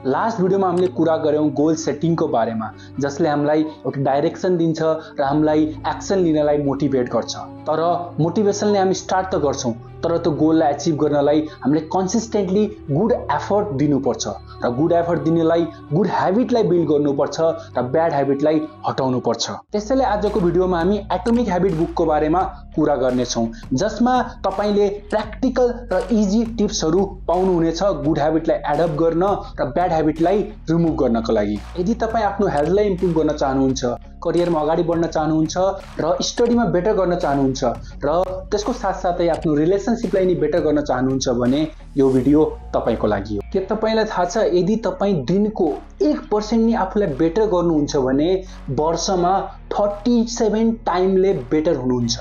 Last भिडियोमा हामीले कुरा गर्यौं गोल सेटिङको बारेमा, जसले हामीलाई एउटा डाइरेक्सन दिन्छ र हामीलाई एक्सन लिनलाई मोटिभेट गर्छ। तर मोटिभेसनले हामी स्टार्ट त गर्छौं, तर त्यो गोललाई अचिभ गर्नलाई हामीले कन्सिस्टेन्टली गुड एफर्ट दिनुपर्छ र गुड एफर्ट दिनलाई गुड ह्याबिटलाई बिल्ड गर्नुपर्छ र ब्याड ह्याबिटलाई हटाउनुपर्छ। त्यसैले आजको भिडियोमा हामी एटोमिक ह्याबिट बुकको बारेमा कुरा गर्नेछौं, जसमा तपाईले प्र्याक्टिकल र इजी टिप्सहरू पाउनुहुनेछ गुड ह्याबिटलाई एडप्ट गर्न र ब्याड ह्याबिटलाई रिमुभ गर्नको लागि। यदि तपाई आफ्नो हेल्थलाई इम्प्रुभ गर्न चाहनुहुन्छ, करियरमा अगाडि बढ्न चाहनुहुन्छ र स्टडीमा बेटर गर्न चाहनुहुन्छ र त्यसको साथसाथै आफ्नो रिलेसनशिपलाई नि बेटर गर्न चाहनुहुन्छ भने यो भिडियो तपाईको लागि हो। के तपाईलाई थाहा छ, यदि तपाई दिनको 1% नि आफूलाई बेटर गर्नुहुन्छ भने वर्षमा 37 टाइमले बेटर हुनुहुन्छ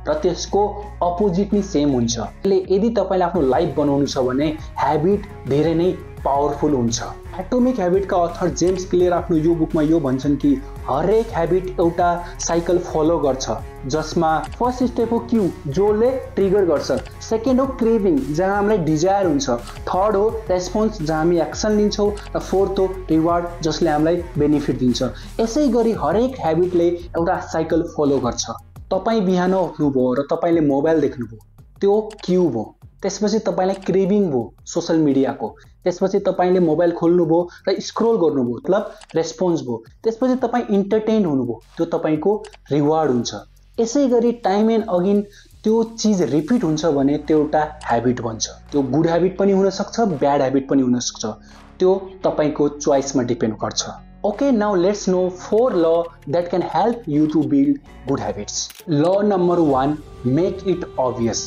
र त्यसको अपोजिट नि सेम हुन्छ। यदि तपाईले आफ्नो लाइफ बनाउनु छ भने ह्याबिट धेरै नै पावरफुल हुन्छ। एटोमिक ह्याबिटका अथर जेम्स क्लियर आफ्नो यो बुकमा यो भन्छन् कि हरेक ह्याबिट एउटा साइकल फलो गर्छ, जसमा फर्स्ट स्टेप हो क्यू, जोले ट्रिगर गर्छ, सेकेन्ड हो क्रेभिङ, जहाँ हामीलाई डिजायर हुन्छ, थर्ड हो रेस्पोन्स, जहाँ हामी एक्सन लिन्छौँ, र फोर्थ हो रिवार्ड, जसले हामीलाई बेनिफिट दिन्छ। यसै गरी हरेक ह्याबिटले एउटा साइकल फलो गर्छ। तपाई बिहान उठ्नुभयो र तपाईले मोबाइल देख्नुभयो, त्यो क्यू भयो। त्यसपछि तपाईलाई क्रेभिङ भयो सोशल मिडियाको, त्यसपछि तपाईले मोबाइल खोल्नुभयो र स्क्रोल गर्नुभयो, मतलब रेस्पोन्स भयो। त्यसपछि तपाई इन्टरटेन हुनुभयो, त्यो तपाईको रिवार्ड हुन्छ। यसै गरी टाइम एन्ड अगेन त्यो चीज रिपिट हुन्छ भने त्यो एउटा ह्याबिट बन्छ। त्यो गुड ह्याबिट पनि हुन सक्छ, ब्याड ह्याबिट पनि हुन सक्छ, त्यो तपाईको चोइसमा डिपेन्ड गर्छ। Okay, now let's know 4 law that can help you to build good habits. Law number 1, make it obvious.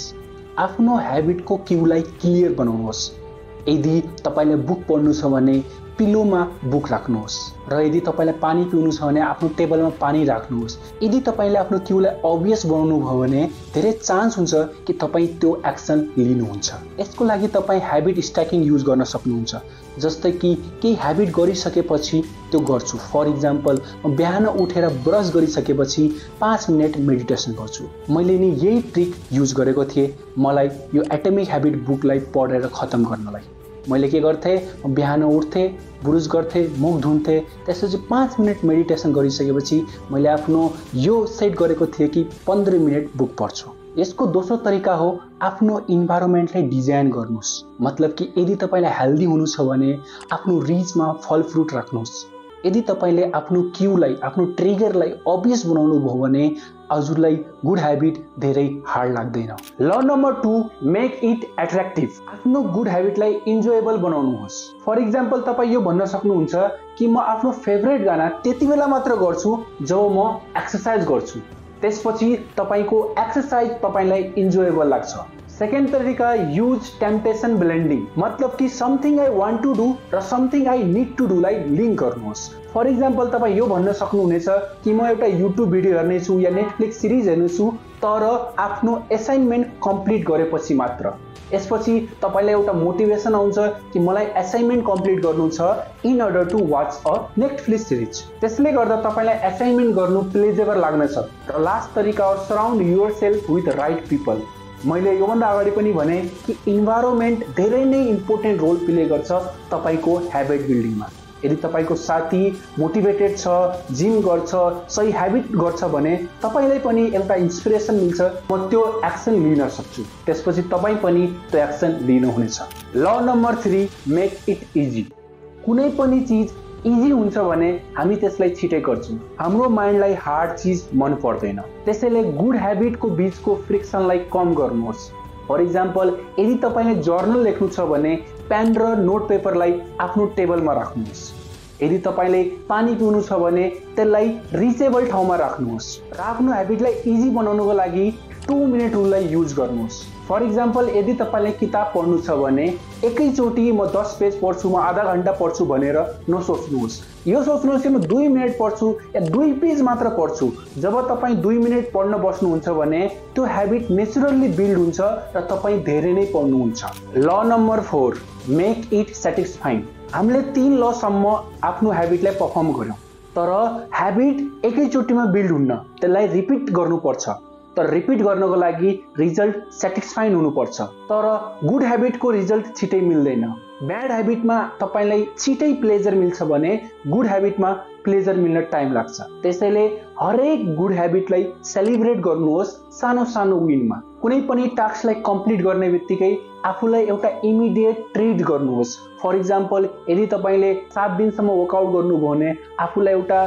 आफ्नो ह्याबिटको क्यूलाई क्लियर बनाउनुहोस्। यदि तपाईले बुक पढ्नु छ भने पिलोमा बुक राख्नुहोस् र यदि तपाईलाई पानी पिउनु छ भने आफ्नो टेबलमा पानी राख्नुहोस्। यदि तपाईले आफ्नो क्यूलाई obvious बनाउनु भयो भने धेरै चान्स हुन्छ कि तपाई त्यो एक्सन लिनुहुन्छ। यसको लागि तपाई ह्याबिट स्ट्याकिङ युज गर्न सक्नुहुन्छ, जस्तै कि केही ह्याबिट गरिसकेपछि त्यो गर्छु। फर इक्जाम्पल, म बिहान उठेर ब्रस गरिसकेपछि 5 मिनट मेडिटेसन गर्छु। मैले नि यही ट्रिक युज गरेको थिएँ मलाई यो एटोमिक ह्याबिट बुकलाई पढेर खतम गर्नलाई। मैले के गर्थेँ, म बिहान उठ्थेँ, ब्रुस गर्थेँ, मुख धुन्थेँ, त्यसपछि 5 मिनट मेडिटेसन गरिसकेपछि मैले आफ्नो यो सेट गरेको थिएँ कि 15 मिनट बुक पढ्छु। यसको दोस्रो तरिका हो आफ्नो इन्भाइरोमेन्टलाई डिजाइन गर्नुहोस्। मतलब कि यदि तपाईलाई हेल्दी हुनु छ भने आफ्नो रिचमा फल फ्रुट राख्नुहोस्। यदि तपाईले आफ्नो क्यूलाई, आफ्नो ट्रिगरलाई obvious बनाउनु भयो भने हजुरलाई गुड ह्याबिट धेरै हार्ड लाग्दैन। ल नम्बर 2, मेक इट एट्र्याक्टिभ। आफ्नो गुड ह्याबिटलाई इन्जोयबल बनाउनुहोस्। फर इक्जाम्पल, तपाई यो भन्न सक्नुहुन्छ कि म आफ्नो फेभरेट गाना त्यति बेला मात्र गर्छु जब म एक्सरसाइज गर्छु। त्यसपछि तपाईको एक्सरसाइज तपाईलाई इन्जोयबल लाग्छ। सेकेन्ड तरिका, युज टेम्पटेसन ब्लेन्डिङ। मतलब कि something I want to do र something I need to do लाई लिङ्क गर्नुहोस्। फर इक्जाम्पल, तपाईँ यो भन्न सक्नुहुनेछ कि म एउटा युट्युब भिडियो हेर्नेछु या नेटफ्लिक्स सिरिज हेर्नेछु, तर आफ्नो एसाइनमेन्ट कम्प्लिट गरेपछि मात्र। यसपछि तपाईलाई एउटा मोटिभेसन आउँछ कि मलाई एसाइनमेन्ट कम्प्लिट गर्नु छ in order to watch a Netflix series. त्यसले गर्दा तपाईलाई एसाइनमेन्ट गर्नु प्लेजेबल लाग्नेछ। र लास्ट तरिका हो surround yourself with right people. मैले योभन्दा अगाडि पनि भने कि इन्भाइरोमेन्ट धेरै नै इम्पोर्टेन्ट रोल प्ले गर्छ तपाईको ह्याबिट बिल्डिङमा। यदि तपाईको साथी मोटिभेटेड छ, जिम गर्छ, सही ह्याबिट गर्छ भने तपाईलाई पनि एउटा इन्स्पिरेसन मिल्छ, म त्यो एक्सन लिन सक्छु। त्यसपछि तपाई पनि त्यो एक्सन लिनुहुनेछ। ल नम्बर 3, मेक इट इजी। कुनै पनि चीज इजी हुन्छ भने हामी त्यसलाई छिटै गर्छौँ। हाम्रो माइन्डलाई हार्ड चीज मन पर्दैन। त्यसैले गुड ह्याबिटको बीचको फ्रिक्सनलाई कम गर्नुहोस्। फर इक्जाम्पल, यदि तपाईले जर्नल लेख्नु छ भने पेन र नोट पेपरलाई आफ्नो टेबलमा राख्नुहोस्। यदि तपाईले पानी पिउनु छ भने त्यसलाई रिचेबल ठाउँमा राख्नुहोस् र आफ्नो ह्याबिटलाई इजी बनाउनको लागि 2 मिनट रुललाई युज गर्नुहोस्। फर इक्जाम्पल, यदि तपाईले किताब पढ्नु छ भने एकैचोटि म 10 पेज पढ्छु, म आधा घण्टा पढ्छु भनेर नसोच्नुहोस्। यो सोच्नुहोस् कि म 2 मिनट पढ्छु या 2 पेज मात्र पढ्छु। जब तपाईँ 2 मिनट पढ्न बस्नुहुन्छ भने त्यो ह्याबिट नेचुरली बिल्ड हुन्छ र तपाईँ धेरै नै पढ्नुहुन्छ। ल नम्बर 4, मेक इट सेटिस्फाइङ। हामीले 3 लसम्म आफ्नो ह्याबिटलाई पर्फर्म गर्यौं, तर ह्याबिट एकैचोटिमा बिल्ड हुन्न, त्यसलाई रिपिट गर्नुपर्छ। तर रिपिट गर्नको लागि रिजल्ट सेटिस्फाइङ हुनुपर्छ। तर गुड ह्याबिटको रिजल्ट छिटै मिल्दैन। ब्याड ह्याबिटमा तपाईलाई छिटै प्लेजर मिल्छ भने गुड ह्याबिटमा प्लेजर मिल्न टाइम लाग्छ। त्यसैले हरेक गुड ह्याबिटलाई सेलिब्रेट गर्नुहोस् सानो सानो विनमा। कुनै पनि टास्कलाई कम्प्लिट गर्ने बित्तिकै आफूलाई एउटा इमिडिएट ट्रिट गर्नुहोस्। फर इक्जाम्पल, यदि तपाईले 7 दिनसम्म वर्कआउट गर्नुभयो भने आफूलाई एउटा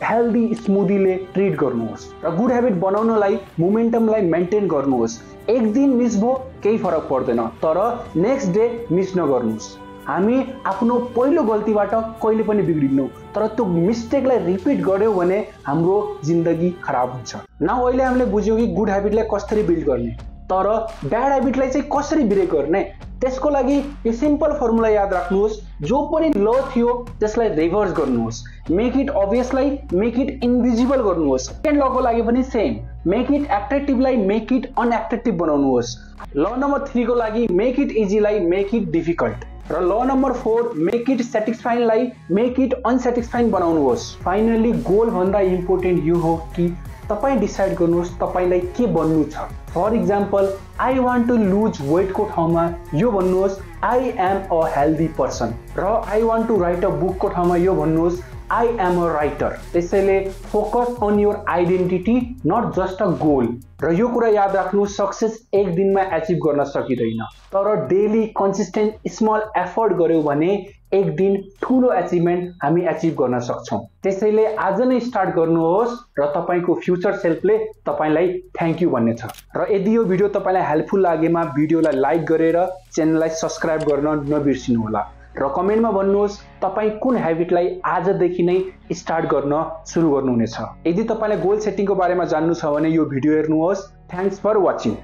हेल्दी स्मुदीले ट्रिट गर्नुहोस्। र गुड ह्याबिट बनाउनलाई मोमेन्टमलाई मेन्टेन गर्नुहोस्। एक दिन मिस भयो केही फरक पर्दैन, तर नेक्स्ट डे मिस नगर्नुहोस्। हामी आफ्नो पहिलो गल्तीबाट कहिले पनि बिग्रिदैनौँ, तर त्यो मिस्टेकलाई रिपिट गर्यौं भने हाम्रो जिन्दगी खराब हुन्छ। न अहिले हामीले बुझ्यौं कि गुड ह्याबिटलाई कसरी बिल्ड गर्ने, तर ब्याड ह्याबिटलाई चाहिँ कसरी ब्रेक गर्ने। त्यसको लागि यो सिम्पल फर्मुला याद राख्नुहोस्, जो पनि ल थियो त्यसलाई रिभर्स गर्नुहोस्। मेक इट अभियसलाई मेक इट इन्भिजिबल गर्नुहोस्। सेकेन्ड लको लागि पनि सेम, मेक इट एट्र्याक्टिभलाई मेक इट अनएट्र्याक्टिभ बनाउनुहोस्। ल नम्बर 3 को लागि मेक इट इजीलाई मेक इट डिफिकल्ट, र ल नम्बर 4 मेक इट सेटिस्फाइङलाई मेक इट अनसेटिस्फाइङ बनाउनुहोस्। फाइनली गोल भन्दा इम्पोर्टेन्ट यो हो कि तपाईं डिसाइड गर्नुहोस् तपाईलाई के बन्नु छ। For example, I want to lose वेटको ठाउँमा यो भन्नुहोस् I am a healthy person, र I want to write a बुकको ठाउँमा यो भन्नुहोस् आई एम अ राइटर। त्यसैले focus on your identity, not just a goal. र यो कुरा याद राख्नु, सक्सेस एक दिनमा एचिभ गर्न सकिँदैन, तर डेली कन्सिस्टेन्ट स्मल एफर्ट गर्यौं भने एक दिन ठूलो अचिभमेन्ट हामी एचिभ गर्न सक्छौं। त्यसैले आज नै स्टार्ट गर्नुहोस् र तपाईको फ्युचर सेल्फले तपाईलाई थ्यांक यू भन्ने छ। र यदि यो भिडियो तपाईलाई हेल्पफुल लागेमा भिडियोलाई लाइक गरेर च्यानललाई सब्स्क्राइब गर्न नबिर्सिनु होला, र कमेन्टमा भन्नुहोस् तपाई कुन ह्याबिटलाई आजदेखि नै स्टार्ट गर्न सुरु गर्नुहुनेछ। यदि तपाईलाई गोल सेटिङको बारेमा जान्नु छ भने यो भिडियो हेर्नुहोस्। Thanks for watching.